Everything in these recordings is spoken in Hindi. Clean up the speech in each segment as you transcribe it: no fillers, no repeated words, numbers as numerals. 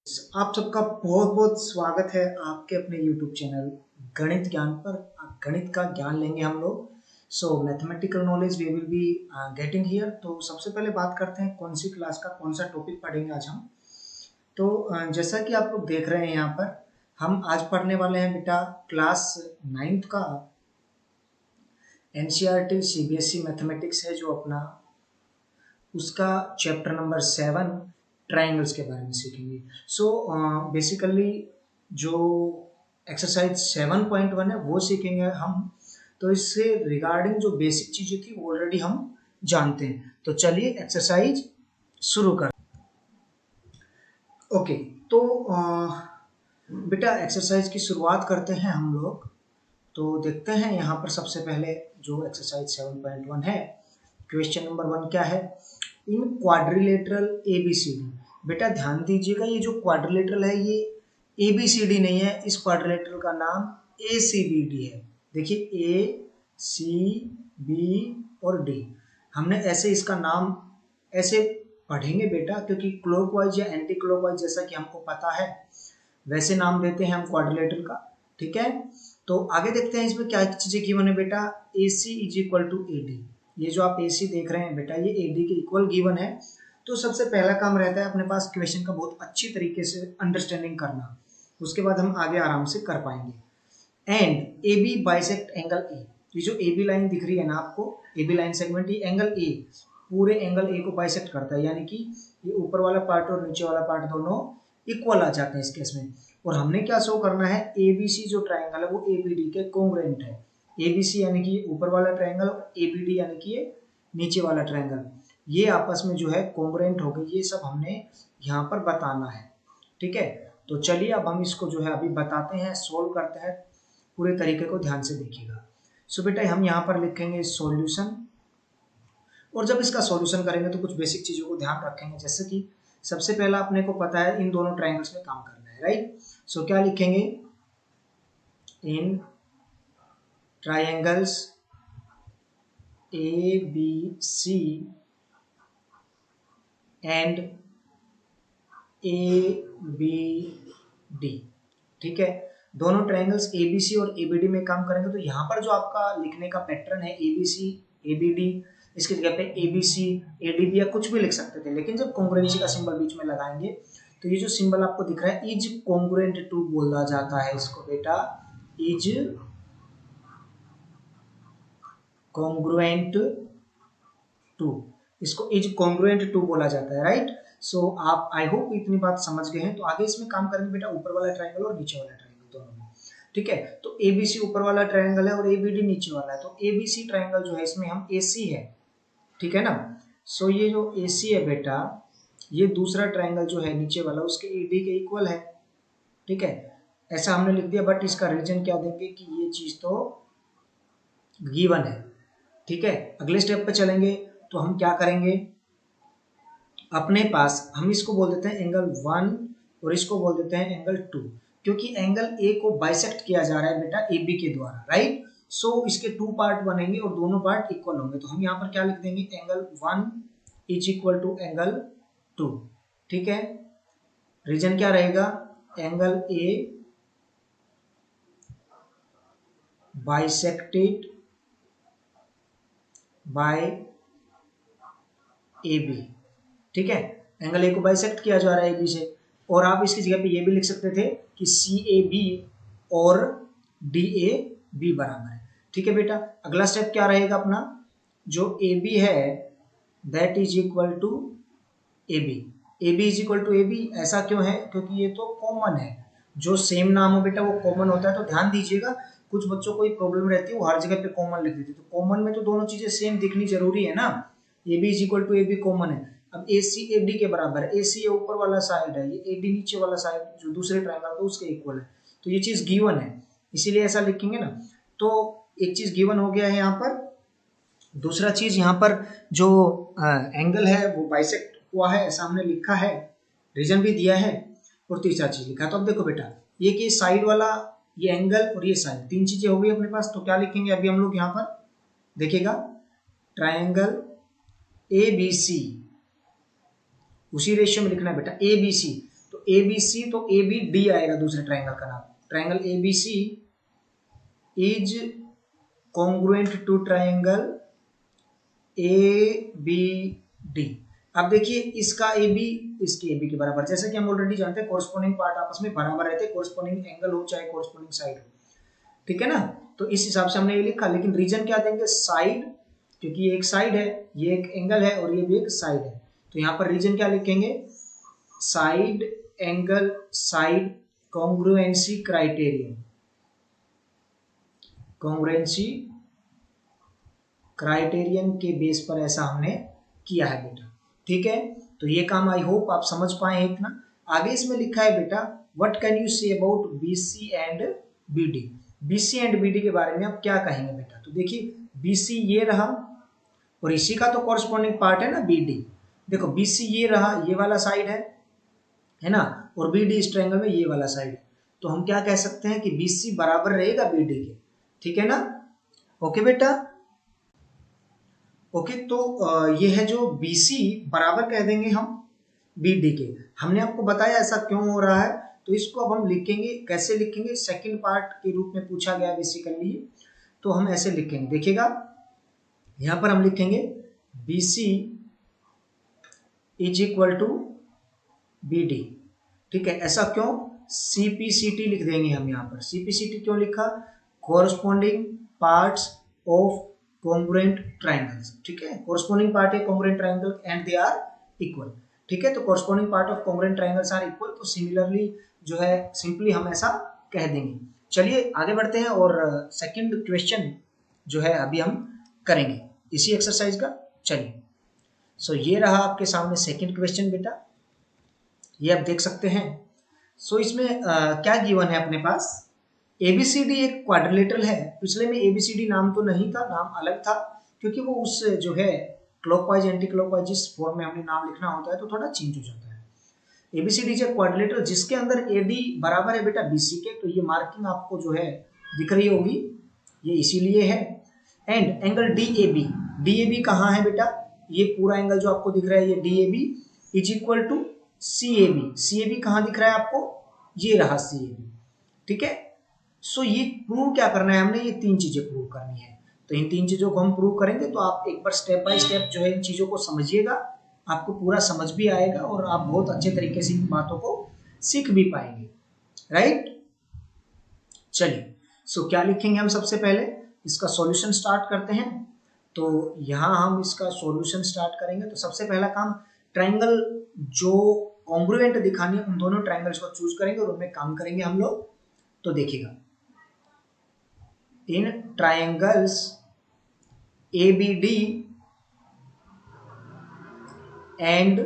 आप सबका बहुत बहुत स्वागत है आपके अपने YouTube चैनल गणित ज्ञान पर। गणित का ज्ञान लेंगे हम लोग। So mathematical knowledge we will be getting here. तो सबसे पहले बात करते हैं कौन सी क्लास का कौन सा टॉपिक पढ़ेंगे आज हम। तो जैसा कि आप लोग देख रहे हैं यहाँ पर हम आज पढ़ने वाले हैं बेटा क्लास 9th का NCERT CBSE मैथमेटिक्स है जो अपना, उसका चैप्टर नंबर 7 ट्राइंगल्स के बारे में सीखेंगे। सो बेसिकली जो एक्सरसाइज 7.1 है वो सीखेंगे हम। तो इससे रिगार्डिंग जो बेसिक चीजें थी वो ऑलरेडी हम जानते हैं। तो चलिए एक्सरसाइज शुरू कर। ओके, तो बेटा एक्सरसाइज की शुरुआत करते हैं हम लोग। तो देखते हैं यहाँ पर सबसे पहले जो एक्सरसाइज 7.1 है, क्वेश्चन नंबर 1 क्या है। इन क्वाड्रिलेटरल ABCD, बेटा ध्यान दीजिएगा ये जो क्वाड्रिलेटरल है ये ABCD नहीं है, इस क्वाड्रिलेटरल का नाम ACBD है। देखिए ACB और D, हमने ऐसे इसका नाम ऐसे पढ़ेंगे बेटा क्योंकि क्लॉकवाइज या एंटी क्लॉकवाइज जैसा कि हमको पता है वैसे नाम देते हैं हम क्वाड्रिलेटरल का। ठीक है, तो आगे देखते हैं इसमें क्या चीजें गिवन है बेटा। AC is equal to AD, ये जो आप AC देख रहे हैं बेटा ये AD के इक्वल गिवन है। तो सबसे पहला काम रहता है अपने पास क्वेश्चन का बहुत अच्छी तरीके से अंडरस्टैंडिंग करना, उसके बाद हम आगे आराम से कर पाएंगे। And AB bisect angle A, ये जो AB लाइन दिख रही है ना आपको, AB लाइन सेगमेंट, ये एंगल A पूरे एंगल A को बाइसेक्ट करता है, यानी कि ये ऊपर वाला पार्ट और नीचे वाला पार्ट दोनों इक्वल आ जाते हैं इस केस में। और हमने क्या शो करना है, ABC जो ट्रायंगल है वो ABD के कोंग्रुएंट है। ABC यानी कि ऊपर वाला ट्रायंगल, ABD यानी कि ये नीचे वाला ट्रायंगल, ये आपस में जो है कोंग्रुएंट हो गए। ये सब हमने यहाँ पर बताना है। ठीक है, तो चलिए अब हम इसको जो है अभी बताते हैं, सोल्व करते हैं, पूरे तरीके को ध्यान से देखिएगा। सो बेटा हम यहाँ पर लिखेंगे सॉल्यूशन, और जब इसका सॉल्यूशन करेंगे तो कुछ बेसिक चीजों को ध्यान रखेंगे, जैसे कि सबसे पहला अपने को पता है इन दोनों ट्रायंगल्स में काम करना है, राइट। सो क्या लिखेंगे, इन ट्रायंगल्स ABC एंड ABD। ठीक है, दोनों ट्रायंगल्स ABC और ABD में काम करेंगे। तो यहाँ पर जो आपका लिखने का पैटर्न है ABC ABD, इसकी जगह पे ABC ADB या कुछ भी लिख सकते थे, लेकिन जब कॉन्ग्रुएंसी का सिंबल बीच में लगाएंगे तो ये जो सिंबल आपको दिख रहा है इज कॉन्ग्रुएंट टू बोला जाता है इसको बेटा, इज कॉन्ग्रुएंट टू, इसको इज कॉन्ग्रुएंट टू बोला जाता है, राइट। सो आप आई होप इतनी बात समझ गए हैं। तो आगे इसमें काम करेंगे बेटा ऊपर वाला ट्रायंगल और नीचे वाला ट्रायंगल दोनों में। ठीक है, तो ABC ऊपर वाला ट्रायंगल है और ABD नीचे वाला है। तो ABC ट्रायंगल जो है इसमें हम AC है, ठीक है ना। सो ये जो AC है बेटा, ये दूसरा ट्रायंगल जो है नीचे वाला उसके AD के इक्वल है। ठीक है, ऐसा हमने लिख दिया, बट इसका रीजन क्या देंगे कि ये चीज तो गिवन है। ठीक है, अगले स्टेप पे चलेंगे तो हम क्या करेंगे, अपने पास हम इसको बोल देते हैं एंगल 1 और इसको बोल देते हैं एंगल 2, क्योंकि एंगल A को बाइसेक्ट किया जा रहा है बेटा AB के द्वारा, राइट। सो इसके 2 पार्ट बनेंगे और दोनों पार्ट इक्वल होंगे। तो हम यहाँ पर क्या लिख देंगे, angle 1 is equal to angle 2। ठीक है, रीजन क्या रहेगा, angle A bisected by AB। ठीक है, एंगल A को बाइसेक्ट किया जा रहा है AB से, और आप इसकी जगह पे ये भी लिख सकते थे कि CAB और DAB बराबर है। ठीक है बेटा, अगला स्टेप क्या रहेगा अपना, जो AB है that is equal to AB। AB is equal to AB ऐसा क्यों है, क्योंकि ये तो कॉमन है, जो सेम नाम हो बेटा वो कॉमन होता है। तो ध्यान दीजिएगा, कुछ बच्चों को प्रॉब्लम रहती है वो हर जगह पे कॉमन लिख देते, तो कॉमन में तो दोनों चीजें सेम दिखनी जरूरी है ना। AB is equal to AB common है। अब AC AD के बराबर है, AC ये ऊपर वाला साइड है, ये AD नीचे वाला साइड जो दूसरे ट्रायंगल तो उसके इक्वल है। तो ये चीज गिवन है, इसीलिए ऐसा लिखेंगे ना। तो एक चीज गिवन हो गया है यहाँ पर, दूसरा चीज यहाँ पर जो एंगल है वो बाइसेक्ट हुआ है ऐसा हमने लिखा है, रीजन भी दिया है, और तीसरा चीज लिखा है। तो अब देखो बेटा, ये कि साइड वाला ये एंगल और ये साइड, तीन चीजें हो गई अपने पास। तो क्या लिखेंगे अभी हम लोग यहाँ पर, देखिएगा ट्रायंगल ABC, उसी रेशियो में लिखना है बेटा ABC। तो ए बी सी, तो ए बी डी आएगा दूसरे ट्राइंगल का नाम। Triangle A B C is congruent to triangle A B D. अब देखिए इसका ए बी इसके ए बी के बराबर, जैसे कि हम ऑलरेडी जानते हैं कोरस्पोंडिंग पार्ट आपस में बराबर रहते हैं, कोरस्पोंडिंग एंगल हो चाहे कोरस्पोंडिंग साइड हो, ठीक है ना। तो इस हिसाब से हमने ये लिखा, लेकिन रीजन क्या देंगे, साइड, क्योंकि ये एक साइड है, ये एक एंगल है और ये भी एक साइड है। तो यहाँ पर रीजन क्या लिखेंगे, side angle side congruency criterion, congruency criterion के बेस पर ऐसा हमने किया है बेटा, ठीक है। तो ये काम आई होप आप समझ पाए इतना। आगे इसमें लिखा है बेटा, what can you say about BC and BD. BC and BD के बारे में आप क्या कहेंगे बेटा। तो देखिए बीसी ये रहा और इसी का तो कॉरस्पॉन्डिंग पार्ट है ना बीडी। देखो बीसी ये रहा, ये वाला साइड है ना, और बीडी इस ट्रायंगल में ये वाला साइड है। तो हम क्या कह सकते हैं कि बीसी बराबर रहेगा बीडी के, ठीक है ना। ओके बेटा, ओके। तो ये है जो बीसी बराबर कह देंगे हम बीडी के। हमने आपको बताया ऐसा क्यों हो रहा है, तो इसको अब हम लिखेंगे, कैसे लिखेंगे, सेकंड पार्ट के रूप में पूछा गया बेसिकली। तो हम ऐसे लिखेंगे, देखिएगा यहां पर हम लिखेंगे BC is equal to BD, ठीक है। ऐसा क्यों, CPCT लिख देंगे हम यहाँ पर। CPCT क्यों लिखा, corresponding parts of congruent triangles, ठीक है। कोरस्पोंडिंग पार्ट है congruent triangle and they are equal, ठीक है। तो corresponding part of congruent triangles are equal, तो सिमिलरली जो है सिंपली हम ऐसा कह देंगे। चलिए आगे बढ़ते हैं और सेकंड क्वेश्चन जो है अभी हम करेंगे इसी एक्सरसाइज का। चलिए सो ये रहा आपके सामने सेकंड क्वेश्चन बेटा, ये आप देख सकते हैं। सो इसमें क्या गिवन है अपने पास, ABCD एक क्वाड्रिलेटरल है। पिछले में ABCD नाम तो नहीं था, नाम अलग था, क्योंकि वो उस जो है क्लॉकवाइज एंटी क्लॉकवाइज जिस फॉर्म में हमने नाम लिखना होता है तो थोड़ा चेंज हो जाता है। ABCD इज क्वाड्रिलेटरल जिसके अंदर AD बराबर है बेटा BC के, तो ये मार्किंग आपको जो है दिख रही होगी, ये इसीलिए है। एंड एंगल DAB कहाँ है बेटा, ये पूरा एंगल जो आपको दिख रहा है ये DAB is equal to CAB कहाँ दिख रहा है आपको, ये रहा CAB, ठीक है। सो ये प्रूव क्या करना है हमने, ये तीन चीजें प्रूव करनी है। तो इन तीन चीजों को हम प्रूव करेंगे, तो आप एक बार स्टेप बाय स्टेप जो है इन चीजों को समझिएगा, आपको पूरा समझ भी आएगा और आप बहुत अच्छे तरीके से इन बातों को सीख भी पाएंगे, राइट। चलिए सो क्या लिखेंगे हम, सबसे पहले इसका सॉल्यूशन स्टार्ट करते हैं। तो यहाँ हम इसका सॉल्यूशन स्टार्ट करेंगे। तो सबसे पहला काम, ट्राइंगल जो कॉन्ग्रुएंट दिखानी है उन दोनों ट्राइंगल्स को चूज करेंगे और उनमें काम करेंगे हम लोग। तो देखिएगा, इन ट्राइंगल्स ABD एंड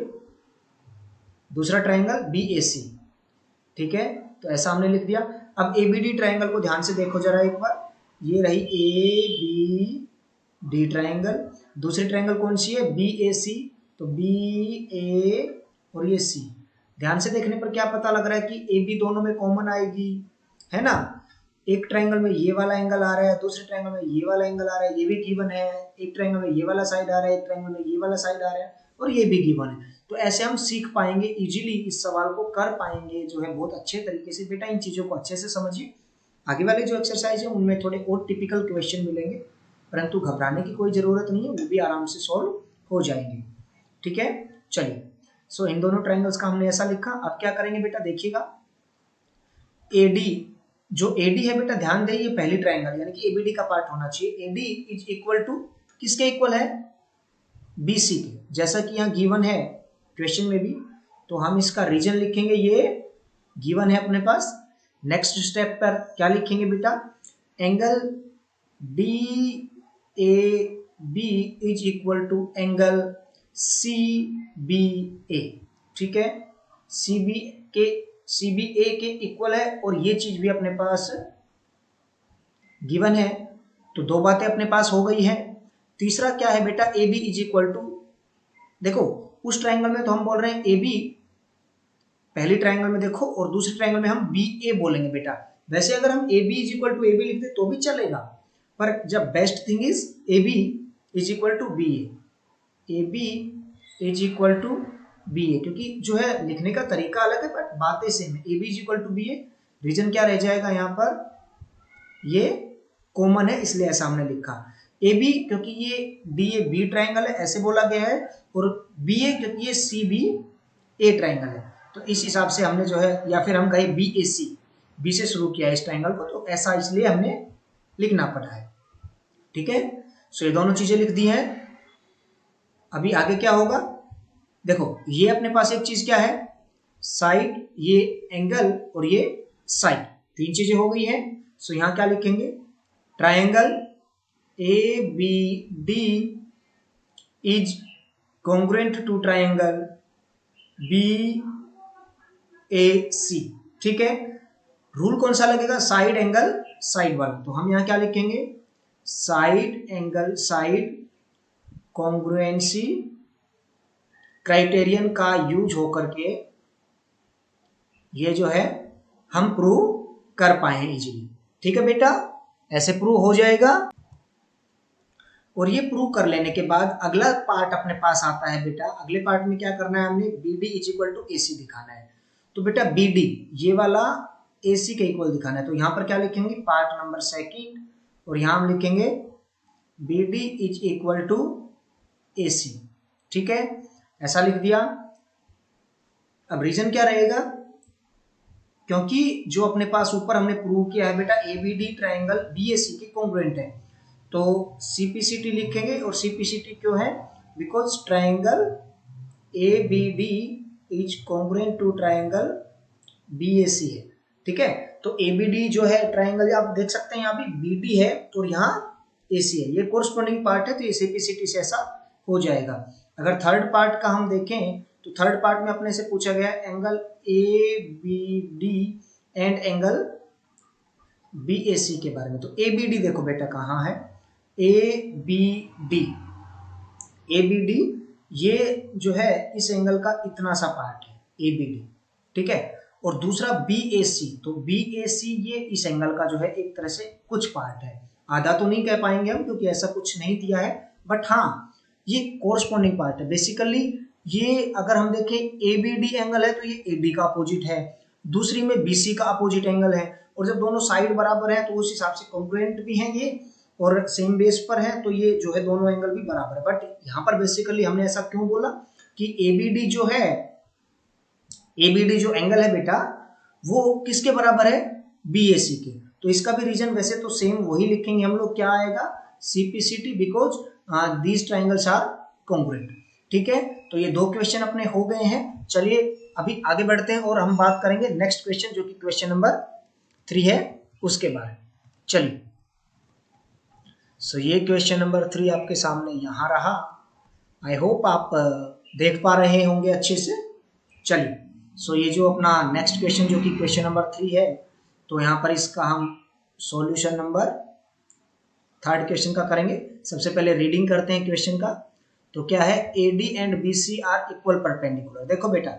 दूसरा ट्राइंगल BAC, ठीक है। तो ऐसा हमने लिख दिया। अब ABD ट्राइंगल को ध्यान से देखो जरा एक बार, ये रही ABD ट्राइंगल। दूसरी ट्राइंगल कौन सी है, BAC, तो BA और ये C। ध्यान से देखने पर क्या पता लग रहा है कि AB दोनों में कॉमन आएगी, है ना। एक ट्राइंगल में ये वाला एंगल आ रहा है, दूसरे ट्राइंगल में ये वाला एंगल आ रहा है, ये भी गिवन है। एक ट्राइंगल में ये वाला साइड आ रहा है, एक ट्राइंगल में ये वाला साइड आ रहा है और ये भी गिवन है। तो ऐसे हम सीख पाएंगे इजीली, इस सवाल को कर पाएंगे जो है बहुत अच्छे तरीके से। बेटा इन चीजों को अच्छे से समझिए, आगे वाले जो एक्सरसाइज है उनमें थोड़े और टिपिकल क्वेश्चन मिलेंगे, परंतु घबराने की कोई जरूरत नहीं है, वो भी आराम से सॉल्व हो जाएंगे, ठीक है। चलिए सो इन दोनों ट्राइंगल्स का हमने ऐसा लिखा। अब क्या करेंगे बेटा, देखिएगा AD, जो AD है बेटा ध्यान दें, ये पहली ट्राइंगल यानी कि ABD का पार्ट होना चाहिए। AD इज इक्वल टू किसके इक्वल है, BC के, जैसा कि यहाँ गिवन है क्वेश्चन में भी। तो हम इसका रीजन लिखेंगे, ये गिवन है अपने पास। नेक्स्ट स्टेप पर क्या लिखेंगे बेटा, angle DAB is equal to angle CBA, ठीक है। CBA के इक्वल है और ये चीज भी अपने पास गिवन है। तो दो बातें अपने पास हो गई है। तीसरा क्या है बेटा, AB इज इक्वल टू, देखो उस ट्राइंगल में तो हम बोल रहे हैं AB, पहली ट्राइंगल में देखो, और दूसरी ट्राइंगल में हम BA बोलेंगे बेटा। वैसे अगर हम AB is equal to AB लिखते तो भी चलेगा, पर जब best thing is AB is equal to BA, AB is equal to B A, क्योंकि जो है लिखने का तरीका अलग है बट बातें सेम है। A B is equal to B A, reason क्या रह जाएगा यहाँ पर, ये कॉमन है इसलिए ऐसा हमने लिखा। ए बी क्योंकि ये डी ए बी ट्राइंगल है ऐसे बोला गया है, और बी ए क्योंकि ये सी बी ए ट्राइंगल है, तो इस हिसाब से हमने जो है, या फिर हम कहें बी ए सी, बी से शुरू किया है इस ट्राइंगल को, तो ऐसा इसलिए हमने लिखना पड़ा है। ठीक है, सो ये दोनों चीजें लिख दी हैं। अभी आगे क्या होगा, देखो ये अपने पास एक चीज क्या है, साइड, ये एंगल और ये साइड, तीन चीजें हो गई हैं। सो यहां क्या लिखेंगे, triangle A B D is congruent to triangle B A C. ठीक है, रूल कौन सा लगेगा, साइड एंगल साइड वाला, तो हम यहां क्या लिखेंगे, side angle side congruency criterion का यूज होकर के ये जो है हम प्रूव कर पाए इजीली। ठीक है बेटा, ऐसे प्रूव हो जाएगा। और ये प्रूव कर लेने के बाद अगला पार्ट अपने पास आता है बेटा, अगले पार्ट में क्या करना है, हमने B D is equal to A C दिखाना है। तो बेटा बी डी ये वाला ए सी के इक्वल दिखाना है, तो यहां पर क्या लिखेंगे, पार्ट नंबर सेकंड, और यहां हम लिखेंगे B D is equal to A C. ठीक है, ऐसा लिख दिया। अब रीजन क्या रहेगा, क्योंकि जो अपने पास ऊपर हमने प्रूव किया है बेटा A B D triangle B A C के कॉन्ग्रुएंट है, तो सीपीसीटी लिखेंगे। और सीपीसीटी क्यों है, because triangle A B D is congruent to triangle B A C है। ठीक है, तो ए बी डी जो है ट्राइंगल, आप देख सकते हैं यहाँ पे बी डी है और यहाँ ए सी है, ये कोरस्पॉन्डिंग पार्ट है, तो ये सीपीसीटी से ऐसा हो जाएगा। अगर थर्ड पार्ट का हम देखें तो थर्ड पार्ट में अपने से पूछा गया angle A B D and angle B A C के बारे में। तो ए बी डी देखो बेटा कहाँ है, A B D, A B D ये जो है इस एंगल का इतना सा पार्ट है ए बी डी। ठीक है, और दूसरा बी ए सी, तो बी ए सी ये इस एंगल का जो है एक तरह से कुछ पार्ट है, आधा तो नहीं कह पाएंगे हम क्योंकि ऐसा कुछ नहीं दिया है, बट हाँ ये कोरस्पॉन्डिंग पार्ट है। बेसिकली ये अगर हम देखें ए बी डी एंगल है तो ये ए डी का अपोजिट है, दूसरी में बी सी का अपोजिट एंगल है, और जब दोनों साइड बराबर है तो उस हिसाब से कॉन्ग्रुएंट भी हैं ये और सेम बेस पर है, तो ये जो है दोनों एंगल भी बराबर है। बट यहाँ पर बेसिकली हमने ऐसा क्यों बोला कि ए बी डी जो है, ए बी डी जो एंगल है बेटा वो किसके बराबर है, बी ए सी के, तो इसका भी रीजन वैसे तो सेम वही लिखेंगे हम लोग, क्या आएगा, CPCT, because these triangles are congruent. ठीक है, तो ये दो क्वेश्चन अपने हो गए हैं। चलिए अभी आगे बढ़ते हैं और हम बात करेंगे नेक्स्ट क्वेश्चन जो कि क्वेश्चन नंबर 3 है उसके बारे में। चलिए, सो ये क्वेश्चन नंबर 3 आपके सामने यहाँ रहा, आई होप आप देख पा रहे होंगे अच्छे से। चलिए, सो ये जो अपना नेक्स्ट क्वेश्चन जो कि क्वेश्चन नंबर 3 है, तो यहाँ पर इसका हम सॉल्यूशन नंबर थर्ड क्वेश्चन का करेंगे। सबसे पहले रीडिंग करते हैं क्वेश्चन का। तो क्या है, A D and B C are equal perpendicular. देखो बेटा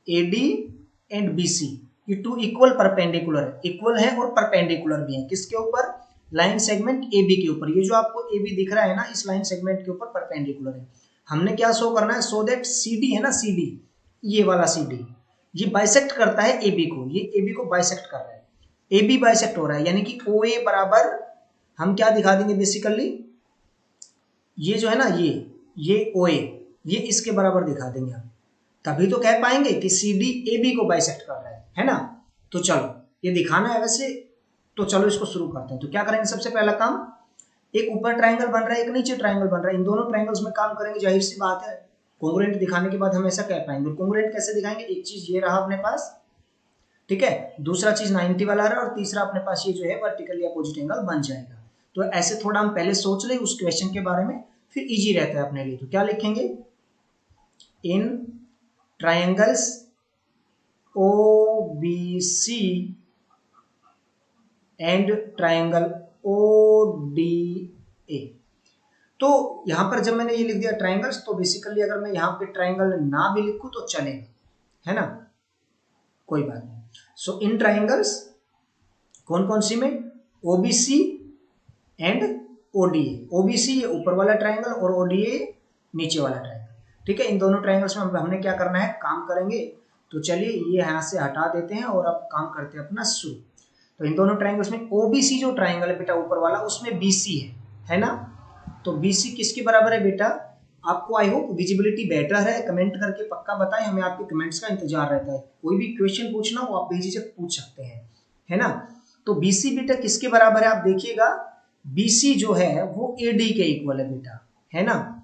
A D and B C ये टू इक्वल परपेंडिकुलर है, इक्वल है और परपेंडिकुलर भी है, किसके ऊपर, लाइन सेगमेंट ए बी के ऊपर। ये जो आपको ए बी दिख रहा है ना, इस लाइन सेगमेंट के ऊपर परपेंडिकुलर है। हमने क्या शो करना है, सो दैट सी डी है ना, सी डी ये वाला सी डी ये बाइसेक्ट करता है ए बी को, ये ए बी को बाइसेक्ट कर रहा है, ए बी बाइसेक्ट हो रहा है, यानी कि ओ ए बराबर हम क्या दिखा देंगे बेसिकली, ये जो है ना ये ओ ए ये इसके बराबर दिखा देंगे हम, तभी तो कह पाएंगे कि सी डी ए बी को बाइसेक्ट कर रहा है ना। तो चलो ये दिखाना है वैसे, तो चलो इसको शुरू करते हैं। तो क्या करेंगे, सबसे पहला काम, एक ऊपर ट्राइंगल बन रहा है, एक नीचे ट्राइंगल बन रहा है, इन दोनों ट्राइंगल्स में काम करेंगे, जाहिर सी बात है कॉन्ग्रुएंट दिखाने के बाद हम ऐसा कह पाएंगे। और कॉन्ग्रुएंट कैसे दिखाएंगे, एक चीज ये रहा अपने पास, ठीक है, दूसरा चीज 90 वाला रहा, और तीसरा अपने पास ये जो है वर्टिकली अपोजिट एंगल बन जाएगा। तो ऐसे थोड़ा हम पहले सोच ले उस क्वेश्चन के बारे में, फिर इजी रहता है अपने लिए। तो क्या लिखेंगे, in triangles O B C and triangle O D A. तो यहां पर जब मैंने ये लिख दिया ट्राइंगल्स, तो बेसिकली अगर मैं यहां पे ट्राइंगल ना भी लिखूं तो चलेगा, है ना, कोई बात नहीं। सो इन ट्राइंगल्स कौन कौन सी में, ओबीसी एंड ओडीए। ओबीसी ये ऊपर वाला ट्राइंगल और ओडीए नीचे वाला ट्राइंगल। ठीक है, इन दोनों ट्राइंगल्स में हमने क्या करना है, काम करेंगे। तो चलिए ये यहाँ से हटा देते हैं और अब काम करते हैं अपना शुरू। तो इन दोनों ट्राइंगल्स में ओबीसी जो ट्राइंगल है बेटा ऊपर वाला, उसमें बीसी है ना। तो बीसी किसके बराबर है बेटा, आपको आई होप विजिबिलिटी बेटर है, कमेंट करके पक्का बताएं, हमें आपके कमेंट्स का इंतजार रहता है। कोई भी क्वेश्चन पूछना हो आप बेझिझक पूछ सकते हैं, है ना। तो बीसी बेटा किसके बराबर है, आप देखिएगा बीसी जो है वो एडी के इक्वल है बेटा, है ना।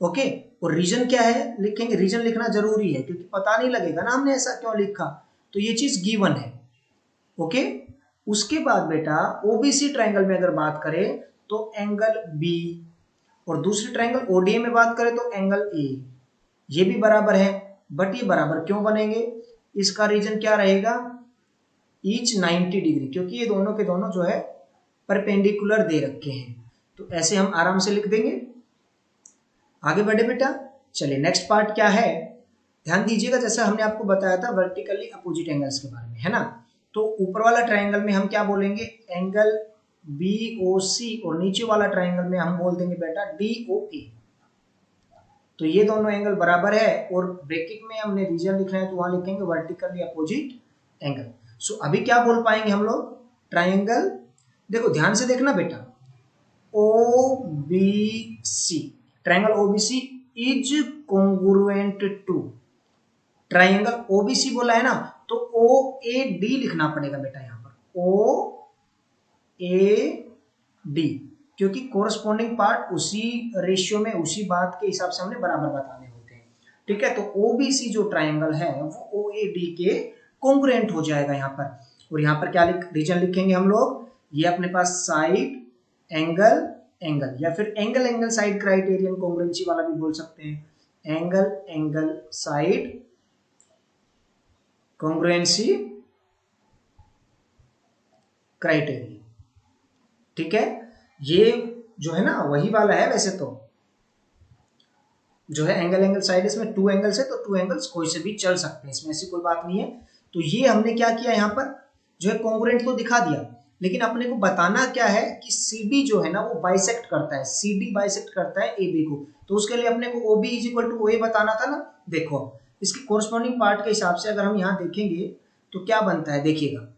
ओके, और रीजन क्या है लिखेंगे, रीजन लिखना जरूरी है क्योंकि पता नहीं लगेगा ना हमने ऐसा क्यों लिखा, तो ये चीज गिवन है। ओके, उसके बाद बेटा ओबीसी ट्रायंगल में अगर बात करें तो एंगल बी, और दूसरी ट्रायंगल ओडीए में बात करें तो एंगल ए, ये भी बराबर है। बट ये बराबर क्यों बनेंगे, इसका रीजन क्या रहेगा, ईच 90 डिग्री, क्योंकि ये दोनों के दोनों जो है परपेंडिकुलर दे रखे हैं। तो ऐसे हम आराम से लिख देंगे। आगे बढ़े बेटा, चलिए नेक्स्ट पार्ट क्या है, ध्यान दीजिएगा, जैसा हमने आपको बताया था वर्टिकली अपोजिट एंगल्स के बारे में, है ना। तो ऊपर वाला ट्रायंगल में हम क्या बोलेंगे, एंगल बीओसी, और नीचे वाला ट्रायंगल में हम बोल देंगे बेटा डीओए। तो ये दोनों एंगल बराबर है, और ब्रैकेट में हमने रीजन लिखना है तो वहां लिखेंगे वर्टिकली अपोजिट एंगल। सो अभी क्या बोल पाएंगे हम लोग, ट्रायंगल, देखो ध्यान से देखना बेटा, OBC, triangle OBC is congruent to, triangle OBC बोला है ना, तो ओ ए डी लिखना पड़ेगा बेटा यहां पर, ओ ए डी, क्योंकि कोरस्पॉन्डिंग पार्ट उसी रेशियो में उसी बात के हिसाब से हमने बराबर बताने होते हैं। ठीक है, तो ओबीसी जो ट्रायंगल है वो ओ ए डी के कॉन्ग्रुएंट हो जाएगा यहाँ पर। और यहाँ पर क्या रीजन लिखेंगे हम लोग, ये अपने पास साइड एंगल एंगल, या फिर angle angle side criterion congruency वाला भी बोल सकते हैं, angle angle side congruency criteria. ठीक है, ये जो है ना वही वाला है, वैसे तो जो है एंगल एंगल साइड, इसमें 2 एंगल्स है तो 2 एंगल्स कोई से भी चल सकते हैं, इसमें ऐसी कोई बात नहीं है। तो ये हमने क्या किया यहाँ पर, जो है कॉन्ग्रुएंट तो दिखा दिया, लेकिन अपने को बताना क्या है कि CD जो है ना वो बाइसेक्ट करता है, CD बाइसेक्ट करता है AB को, तो उसके लिए अपने को OB is equal to OA बताना था ना। देखो इसके कोरस्पॉन्डिंग पार्ट के हिसाब से अगर हम यहाँ देखेंगे तो क्या बनता है, देखिएगा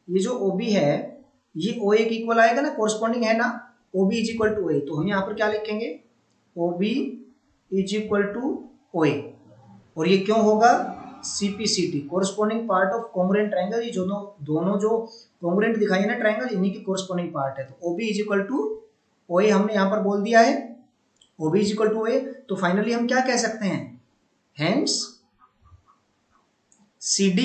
ये जो OB है ये OA के इक्वल आएगा ना, कोरस्पॉन्डिंग है ना, OB is equal to OA, तो हम यहाँ पर क्या लिखेंगे, OB is equal to OA, और ये क्यों होगा, CPCT corresponding part of congruent triangle, ये दोनों जो कॉन्ग्रुएंट दिखाई है ना ट्रायंगल, इन्हीं की कोरस्पॉन्डिंग पार्ट है। तो OB is equal to OA हमने यहाँ पर बोल दिया है, OB is equal to OA। तो फाइनली हम क्या कह सकते हैं, hence CD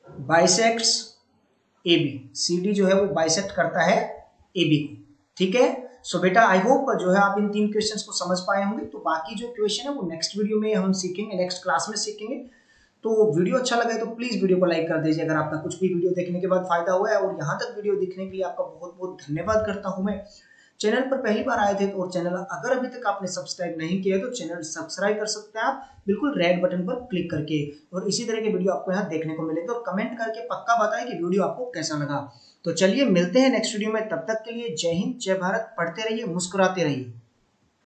bisects AB, CD जो है वो बाइसेक्ट करता है AB को। ठीक है, सो बेटा आई होप जो है आप इन 3 क्वेश्चंस को समझ पाए होंगे। तो बाकी जो क्वेश्चन है वो नेक्स्ट वीडियो में हम सीखेंगे, नेक्स्ट क्लास में सीखेंगे। तो वीडियो अच्छा लगा है तो प्लीज वीडियो को लाइक कर दीजिए अगर आपका कुछ भी वीडियो देखने के बाद फायदा हुआ है, और यहाँ तक वीडियो देखने के लिए आपका बहुत बहुत धन्यवाद करता हूँ मैं। चैनल पर पहली बार आए थे तो, और चैनल अगर अभी तक आपने सब्सक्राइब नहीं किया है तो चैनल सब्सक्राइब कर सकते हैं आप बिल्कुल रेड बटन पर क्लिक करके, और इसी तरह के वीडियो आपको यहाँ देखने को मिलेंगे। और कमेंट करके पक्का बताएं कि वीडियो आपको कैसा लगा। तो चलिए मिलते हैं नेक्स्ट वीडियो में, तब तक के लिए जय हिंद जय भारत, पढ़ते रहिए मुस्कुराते रहिए।